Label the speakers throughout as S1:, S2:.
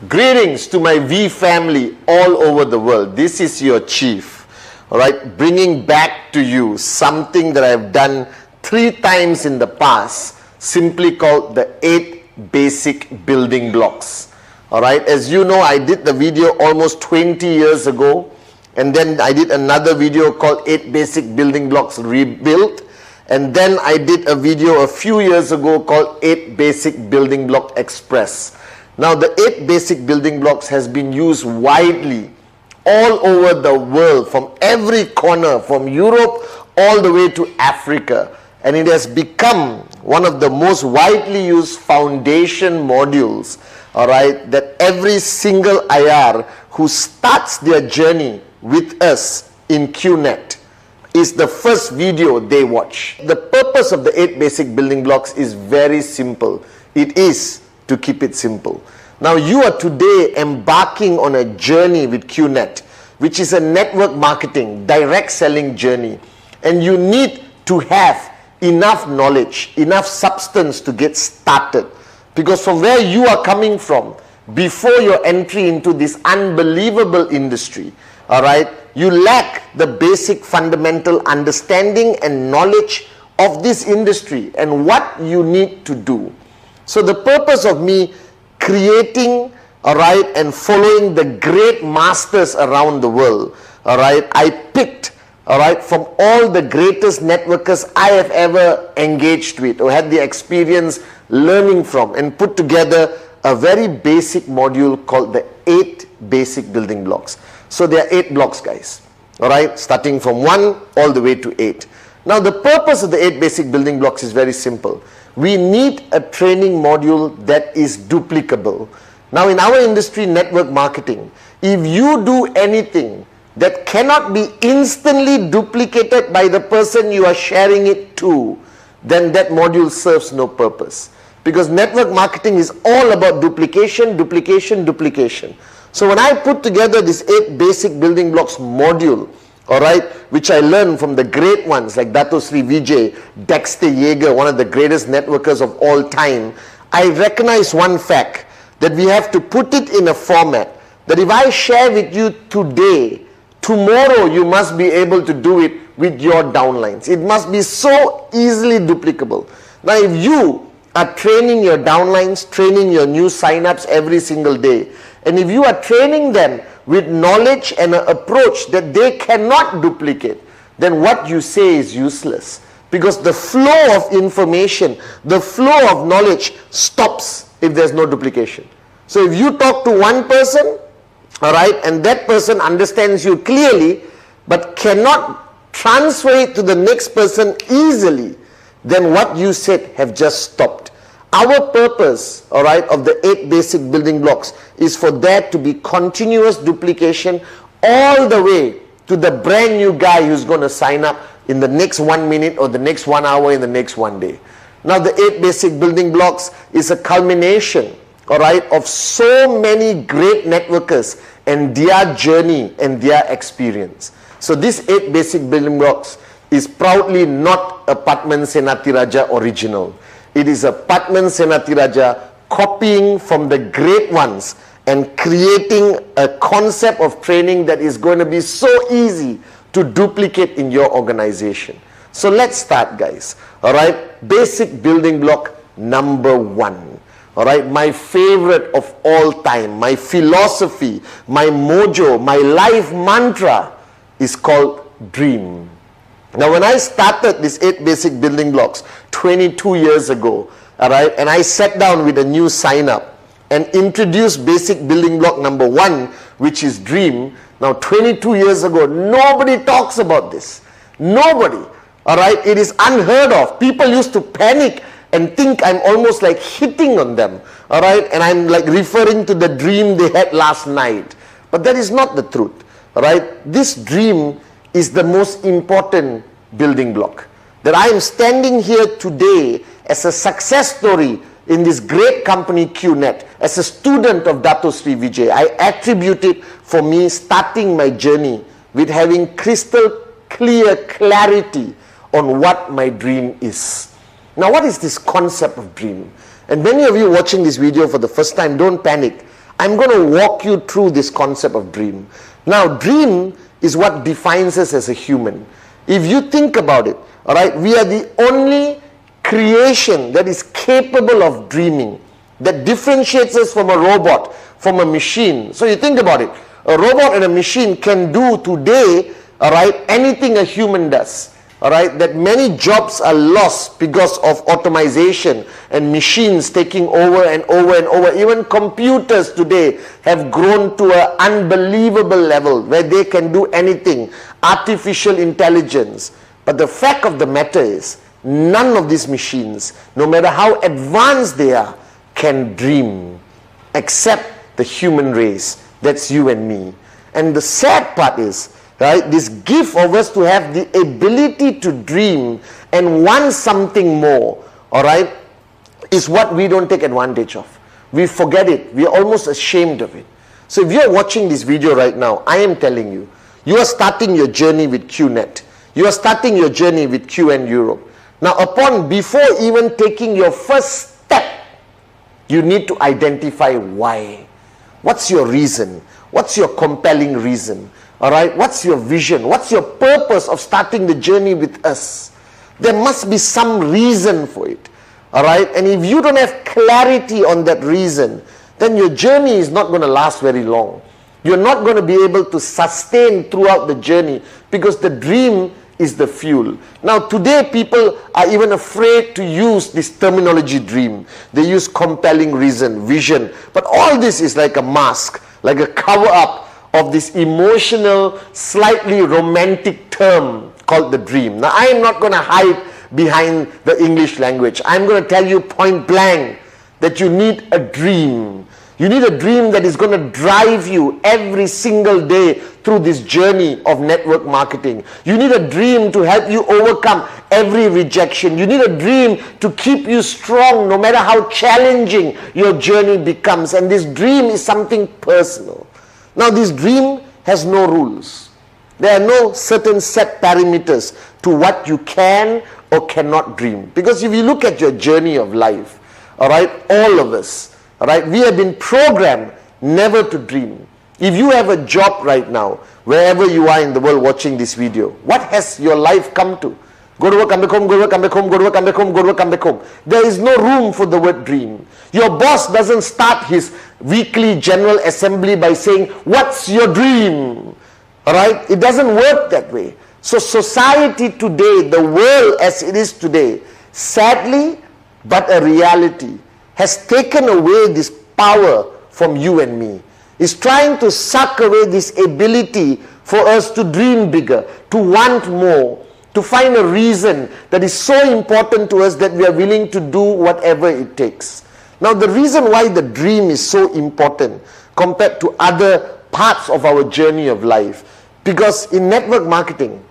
S1: Greetings to my V family all over the world. This is your chief, all right, bringing back to you something that I've done 3 times in the past, simply called the 8 basic building blocks. All right, as you know, I did the video almost 20 years ago, and then I did another video called 8 basic building blocks rebuilt, and then I did a video a few years ago called 8 basic building block express. Now, the 8 basic building blocks has been used widely all over the world, from every corner, from Europe all the way to Africa. And it has become one of the most widely used foundation modules, all right, that every single IR who starts their journey with us in QNet is the first video they watch. The purpose of the 8 basic building blocks is very simple. It is to keep it simple. Now, you are today embarking on a journey with QNet, which is a network marketing, direct selling journey. And you need to have enough knowledge, enough substance to get started. Because from where you are coming from, before your entry into this unbelievable industry, all right, you lack the basic fundamental understanding and knowledge of this industry and what you need to do. So the purpose of me creating, all right, and following the great masters around the world, all right, I picked, all right, from all the greatest networkers I have ever engaged with or had the experience learning from, and put together a very basic module called the 8 basic building blocks. So there are 8 blocks, guys, all right, starting from 1 all the way to 8. Now, the purpose of the 8 basic building blocks is very simple. We need a training module that is duplicable. Now, in our industry, network marketing, if you do anything that cannot be instantly duplicated by the person you are sharing it to, then that module serves no purpose. Because network marketing is all about duplication, duplication, duplication. So when I put together this 8 basic building blocks module, all right, which I learned from the great ones like Dato Sri Vijay, Dexter Yeager, one of the greatest networkers of all time, I recognize one fact, that we have to put it in a format that if I share with you today, tomorrow you must be able to do it with your downlines. It must be so easily duplicable. Now, if you are training your downlines, training your new signups every single day, and if you are training them with knowledge and an approach that they cannot duplicate, then what you say is useless. Because the flow of information, the flow of knowledge stops if there's no duplication. So if you talk to one person, all right, and that person understands you clearly, but cannot transfer it to the next person easily, then what you said have just stopped. Our purpose, all right, of the 8 basic building blocks is for there to be continuous duplication all the way to the brand new guy who's going to sign up in the next 1 minute or the next 1 hour in the next 1 day. Now, the 8 basic building blocks is a culmination, all right, of so many great networkers and their journey and their experience. So this 8 basic building blocks is proudly not a Padman Senatiraja original. It is a Padman Senatiraja copying from the great ones and creating a concept of training that is going to be so easy to duplicate in your organization. So let's start, guys. All right, basic building block number 1. All right, my favorite of all time, my philosophy, my mojo, my life mantra is called dream. Now, when I started this 8 basic building blocks 22 years ago, all right, and I sat down with a new sign up and introduced basic building block number 1, which is dream. Now, 22 years ago, nobody talks about this. Nobody. All right, it is unheard of. People used to panic and think I'm almost like hitting on them. All right, and I'm like referring to the dream they had last night. But that is not the truth. All right, this dream is the most important building block. That I am standing here today as a success story in this great company QNet, as a student of Dato Sri Vijay. I attribute it for me starting my journey with having crystal clear clarity on what my dream is. Now, what is this concept of dream? And many of you watching this video for the first time, don't panic. I'm going to walk you through this concept of dream. Now, dream is what defines us as a human. If you think about it, all right, we are the only creation that is capable of dreaming, that differentiates us from a robot, from a machine. So you think about it, a robot and a machine can do today, all right, anything a human does. All right, that many jobs are lost because of automation and machines taking over and over and over. Even computers today have grown to an unbelievable level where they can do anything. Artificial intelligence. But the fact of the matter is, none of these machines, no matter how advanced they are, can dream except the human race. That's you and me. And the sad part is, right, this gift of us to have the ability to dream and want something more, all right, is what we don't take advantage of. We forget it. We are almost ashamed of it. So if you're watching this video right now, I am telling you, you are starting your journey with QNet. You are starting your journey with QN Europe. Now, before even taking your first step, you need to identify why. What's your reason? What's your compelling reason? All right, what's your vision? What's your purpose of starting the journey with us? There must be some reason for it. All right, and if you don't have clarity on that reason, then your journey is not going to last very long. You're not going to be able to sustain throughout the journey because the dream is the fuel. Now, today people are even afraid to use this terminology dream. They use compelling reason, vision. But all this is like a mask, like a cover up of this emotional, slightly romantic term called the dream. Now, I am not going to hide behind the English language. I'm going to tell you point blank that you need a dream. You need a dream that is going to drive you every single day through this journey of network marketing. You need a dream to help you overcome every rejection. You need a dream to keep you strong no matter how challenging your journey becomes. And this dream is something personal. Now, this dream has no rules. There are no certain set parameters to what you can or cannot dream. Because if you look at your journey of life, all right, all of us, all right, we have been programmed never to dream. If you have a job right now, wherever you are in the world watching this video, what has your life come to? Go to work, come back home, go to work, come back home, go to work, come back home, go to work, come back home. There is no room for the word dream. Your boss doesn't start his weekly general assembly by saying, what's your dream? Alright? It doesn't work that way. So society today, the world as it is today, sadly, but a reality, has taken away this power from you and me. It's trying to suck away this ability for us to dream bigger, to want more, to find a reason that is so important to us that we are willing to do whatever it takes. Now, the reason why the dream is so important compared to other parts of our journey of life, because in network marketing,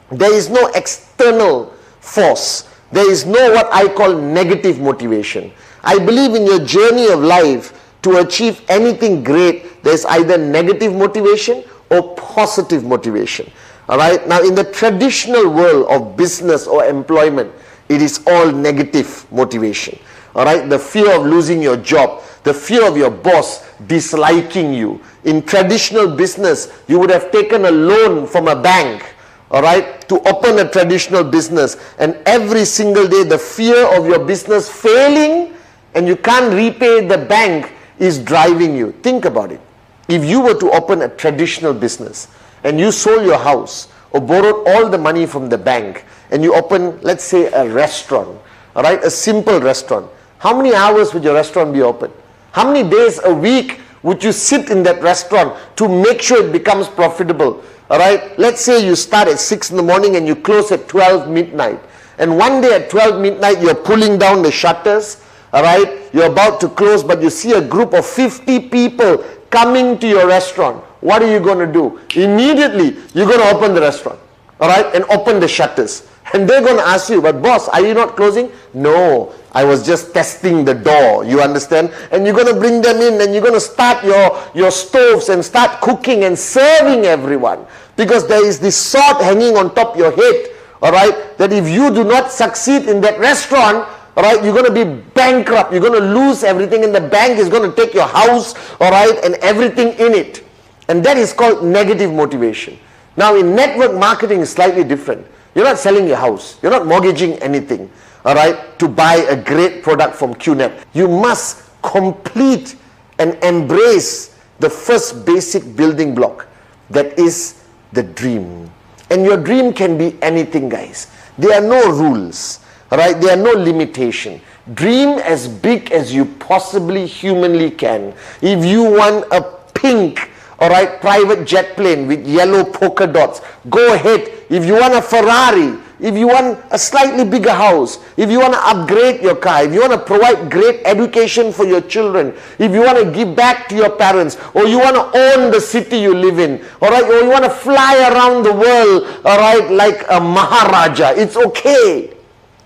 S1: there is no external force. There is no what I call negative motivation. I believe in your journey of life, to achieve anything great, there is either negative motivation or positive motivation. All right. Now, in the traditional world of business or employment, it is all negative motivation. All right. The fear of losing your job, the fear of your boss disliking you. In traditional business, you would have taken a loan from a bank, all right, to open a traditional business, and every single day the fear of your business failing and you can't repay the bank is driving you. Think about it. If you were to open a traditional business and you sold your house or borrowed all the money from the bank and you open, let's say, a restaurant, all right, a simple restaurant, how many hours would your restaurant be open? How many days a week would you sit in that restaurant to make sure it becomes profitable? All right, let's say you start at 6 in the morning and you close at 12 midnight. And one day at 12 midnight, you're pulling down the shutters. All right, you're about to close, but you see a group of 50 people coming to your restaurant. What are you going to do? Immediately, you're going to open the restaurant, all right, and open the shutters. And they're going to ask you, but boss, are you not closing? No, I was just testing the door, you understand? And you're going to bring them in and you're going to start your stoves and start cooking and serving everyone. Because there is this sword hanging on top of your head, all right, that if you do not succeed in that restaurant, All right, you're going to be bankrupt. You're going to lose everything, and the bank is going to take your house, all right, and everything in it. And that is called negative motivation. Now, in network marketing, it's slightly different. You're not selling your house. You're not mortgaging anything, all right, to buy a great product from QNet. You must complete and embrace the first basic building block, that is the dream. And your dream can be anything, guys. There are no rules, all right? There are no limitation. Dream as big as you possibly humanly can. If you want a pink, all right, private jet plane with yellow polka dots, go ahead. If you want a Ferrari, if you want a slightly bigger house, if you want to upgrade your car, if you want to provide great education for your children, if you want to give back to your parents, or you want to own the city you live in, all right, or you want to fly around the world, all right, like a Maharaja, it's okay.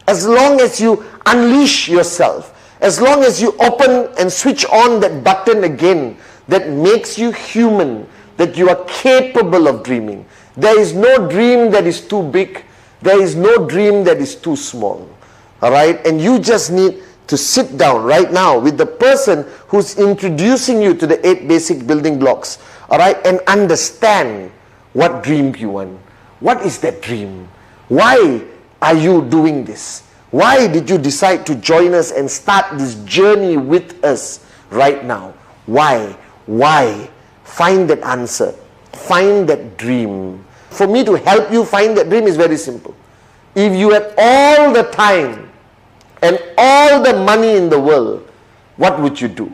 S1: As long as you unleash yourself, as long as you open and switch on that button again that makes you human, that you are capable of dreaming. There is no dream that is too big. There is no dream that is too small. All right? And you just need to sit down right now with the person who's introducing you to the 8 basic building blocks. All right? And understand what dream you want. What is that dream? Why are you doing this? Why did you decide to join us and start this journey with us right now? Why? Why? Find that answer. Find that dream. For me to help you find that dream is very simple. If you had all the time and all the money in the world, what would you do?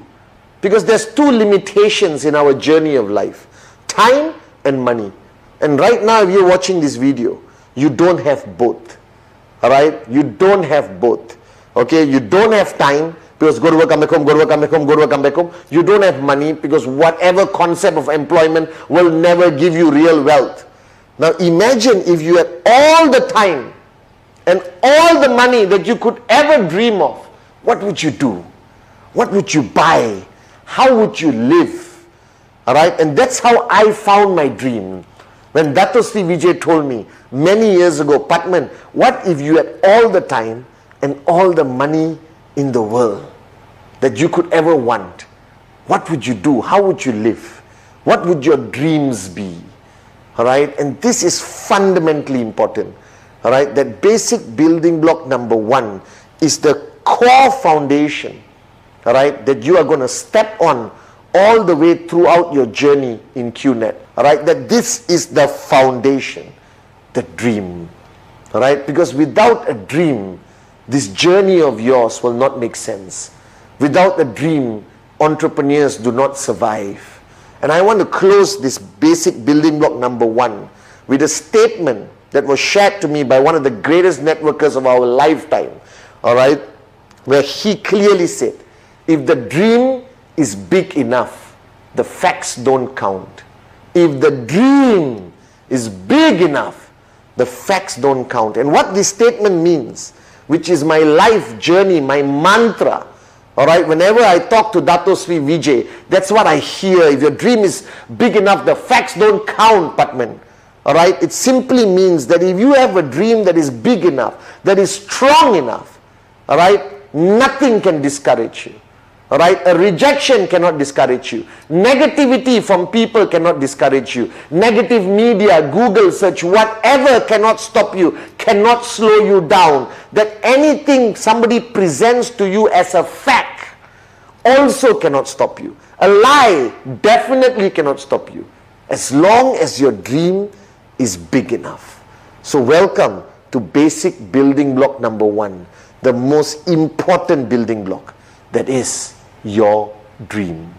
S1: Because there's 2 limitations in our journey of life: time and money. And right now, if you're watching this video, you don't have both. All right? You don't have both. Okay? You don't have time because go to work, come back home, go to work, come back home, go to work, come back home. You don't have money because whatever concept of employment will never give you real wealth. Now imagine if you had all the time and all the money that you could ever dream of. What would you do? What would you buy? How would you live? All right? And that's how I found my dream. When Dato Sri Vijay told me many years ago, Patman, what if you had all the time and all the money in the world that you could ever want? What would you do? How would you live? What would your dreams be? All right, and this is fundamentally important. All right, that basic building block number 1 is the core foundation. All right, that you are going to step on all the way throughout your journey in QNet. All right, that this is the foundation, the dream. All right, because without a dream, this journey of yours will not make sense. Without a dream, entrepreneurs do not survive. And I want to close this basic building block number 1 with a statement that was shared to me by one of the greatest networkers of our lifetime, all right, where he clearly said, if the dream is big enough, the facts don't count. If the dream is big enough, the facts don't count. And what this statement means, which is my life journey, my mantra, all right, whenever I talk to Dato Sri Vijay, that's what I hear. If your dream is big enough, the facts don't count, Patman. All right, it simply means that if you have a dream that is big enough, that is strong enough, all right, nothing can discourage you. All right, a rejection cannot discourage you. Negativity from people cannot discourage you. Negative media, Google search, whatever cannot stop you, cannot slow you down. That anything somebody presents to you as a fact also cannot stop you. A lie definitely cannot stop you, as long as your dream is big enough. So welcome to basic building block number 1, the most important building block, that is your dream.